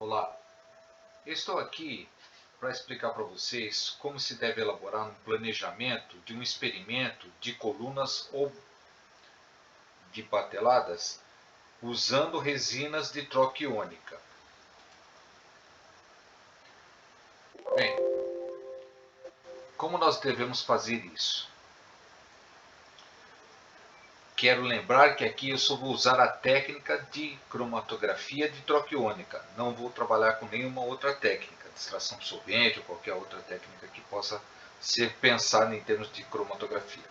Olá, eu estou aqui para explicar para vocês como se deve elaborar um planejamento de um experimento de colunas ou de bateladas usando resinas de troca iônica. Bem, como nós devemos fazer isso? Quero lembrar que aqui eu só vou usar a técnica de cromatografia de troca iônica. Não vou trabalhar com nenhuma outra técnica, distração de solvente ou qualquer outra técnica que possa ser pensada em termos de cromatografia.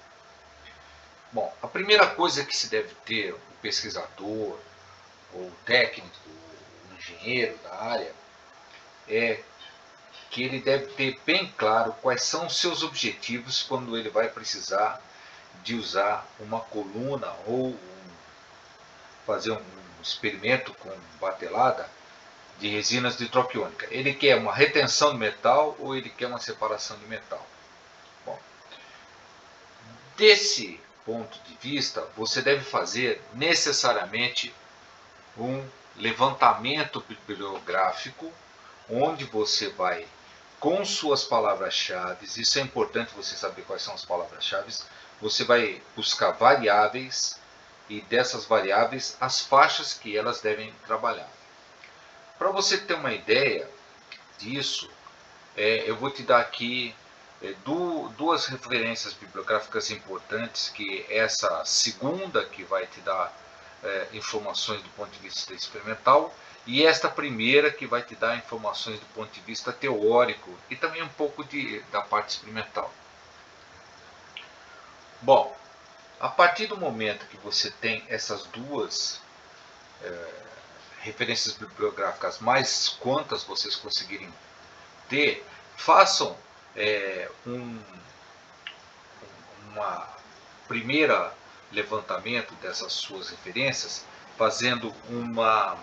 Bom, a primeira coisa que se deve ter o pesquisador, ou o técnico, o engenheiro da área, é que ele deve ter bem claro quais são os seus objetivos quando ele vai precisar de usar uma coluna ou fazer um experimento com batelada de resinas de troca iônica. Ele quer uma retenção de metal ou ele quer uma separação de metal? Bom, desse ponto de vista, você deve fazer necessariamente um levantamento bibliográfico, onde você vai, com suas palavras-chave, isso é importante você saber quais são as palavras-chave, você vai buscar variáveis e dessas variáveis as faixas que elas devem trabalhar. Para você ter uma ideia disso, eu vou te dar aqui duas referências bibliográficas importantes, que essa segunda que vai te dar informações do ponto de vista experimental, e esta primeira que vai te dar informações do ponto de vista teórico e também um pouco da parte experimental. Bom, a partir do momento que você tem essas duas referências bibliográficas, mais quantas vocês conseguirem ter, façam uma primeira levantamento dessas suas referências, fazendo uma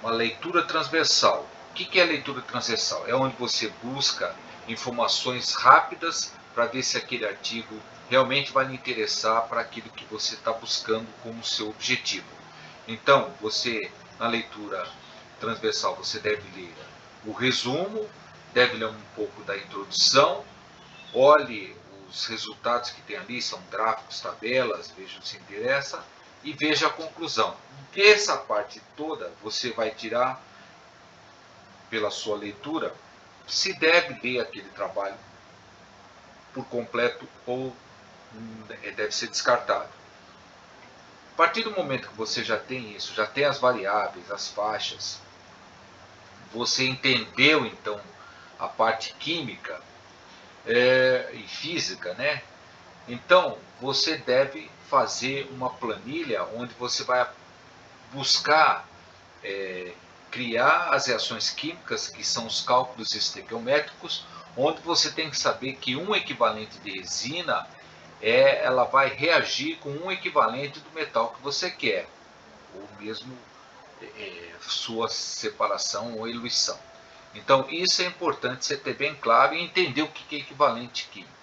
leitura transversal. O que é a leitura transversal? É onde você busca informações rápidas para ver se aquele artigo realmente vai lhe interessar para aquilo que você está buscando como seu objetivo. Então, você, na leitura transversal, você deve ler o resumo, deve ler um pouco da introdução, olhe os resultados que tem ali, são gráficos, tabelas, veja se interessa, e veja a conclusão. Dessa parte toda, você vai tirar, pela sua leitura, se deve ler aquele trabalho por completo ou deve ser descartado. A partir do momento que você já tem isso, já tem as variáveis, as faixas, você entendeu então a parte química e física, né? Então, você deve fazer uma planilha onde você vai buscar criar as reações químicas, que são os cálculos estequiométricos, onde você tem que saber que um equivalente de resina ela vai reagir com um equivalente do metal que você quer, ou mesmo sua separação ou eluição. Então, isso é importante você ter bem claro e entender o que é equivalente químico.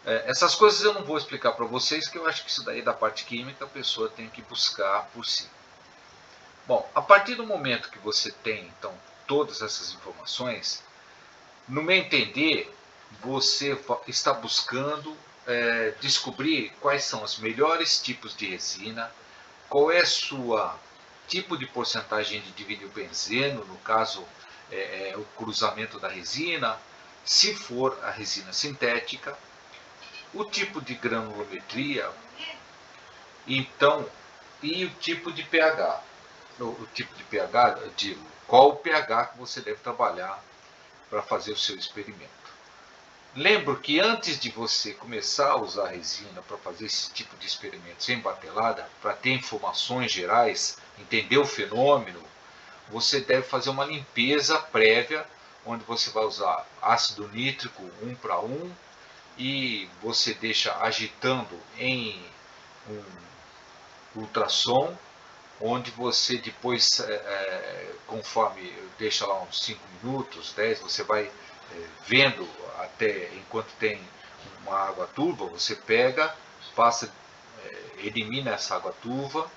Essas coisas eu não vou explicar para vocês, que eu acho que isso daí da parte química a pessoa tem que buscar por si. Bom, a partir do momento que você tem, então, todas essas informações, no meu entender, você está buscando descobrir quais são os melhores tipos de resina, qual é a sua tipo de porcentagem de divinilbenzeno, no caso, o cruzamento da resina, se for a resina sintética, o tipo de granulometria, então, e o tipo de pH. O tipo de pH, eu digo, qual o pH que você deve trabalhar para fazer o seu experimento. Lembro que antes de você começar a usar a resina para fazer esse tipo de experimentos em batelada, para ter informações gerais, entender o fenômeno, você deve fazer uma limpeza prévia, onde você vai usar ácido nítrico 1:1, e você deixa agitando em um ultrassom, onde você depois, conforme deixa lá uns 5 minutos, 10, você vai vendo até enquanto tem uma água turva, você pega, passa, elimina essa água turva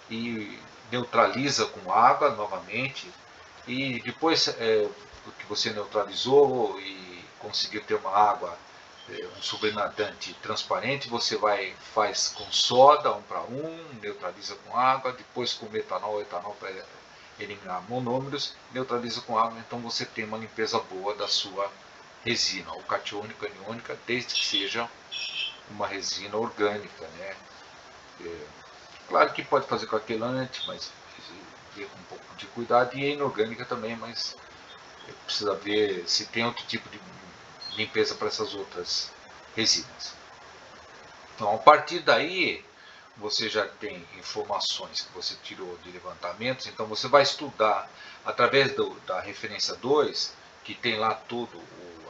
e neutraliza com água novamente, e depois que você neutralizou e conseguiu ter uma água, um sobrenadante transparente, você faz com soda 1 para 1, neutraliza com água, depois com metanol, etanol para eliminar monômeros, neutraliza com água, então você tem uma limpeza boa da sua resina, ou catiônica, aniônica, desde que seja uma resina orgânica, né? Claro que pode fazer com aquelante, mas ver com um pouco de cuidado, e inorgânica também, mas precisa ver se tem outro tipo de limpeza para essas outras resinas. Então, a partir daí, você já tem informações que você tirou de levantamentos, então você vai estudar através da referência 2, que tem lá tudo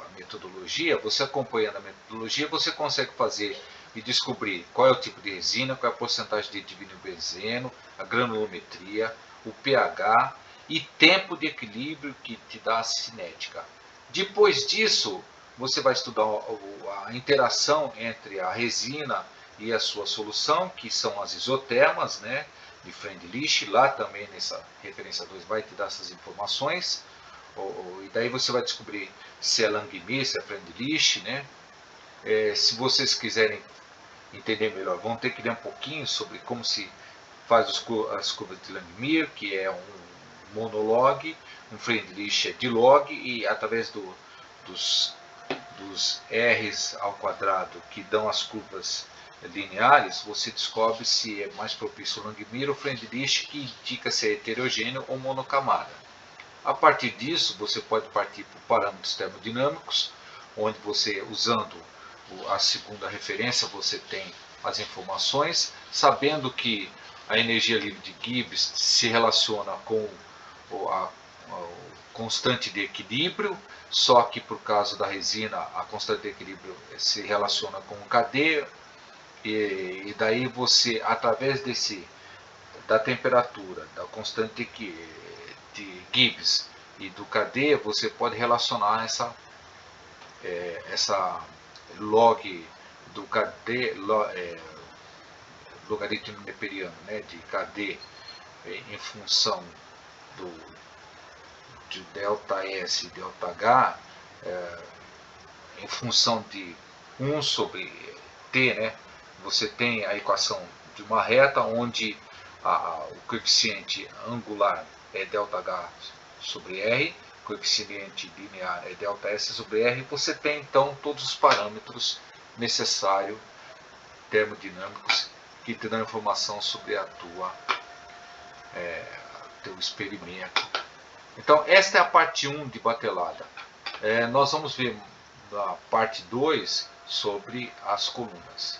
a metodologia, você acompanhando a metodologia, você consegue fazer e descobrir qual é o tipo de resina, qual é a porcentagem de divinilbenzeno, a granulometria, o pH e tempo de equilíbrio que te dá a cinética. Depois disso, você vai estudar a interação entre a resina e a sua solução, que são as isotermas, né, de Freundlich. Lá também nessa referência 2 vai te dar essas informações, e daí você vai descobrir se é Langmuir, se é Freundlich, né. Se vocês quiserem entender melhor, vão ter que ler um pouquinho sobre como se faz as curvas de Langmuir, que é um monologue, um Freundlich é dilog, e através dos R's ao quadrado que dão as curvas lineares, você descobre se é mais propício ao Langmuir ou Freundlich, que indica se é heterogêneo ou monocamada. A partir disso, você pode partir para parâmetros termodinâmicos, onde você, usando a segunda referência, você tem as informações, sabendo que a energia livre de Gibbs se relaciona com a constante de equilíbrio, só que por causa da resina a constante de equilíbrio se relaciona com o KD, e daí você, através da temperatura, da constante de Gibbs e do KD, você pode relacionar essa log do KD, logaritmo neperiano, né, de KD em função de ΔS e ΔH, em função de 1 sobre T, né, você tem a equação de uma reta onde o coeficiente angular é ΔH sobre R, o coeficiente linear é ΔS sobre R, você tem então todos os parâmetros necessários termodinâmicos que te dão informação sobre teu experimento. Então, esta é a parte 1 de batelada. Nós vamos ver na parte 2 sobre as colunas.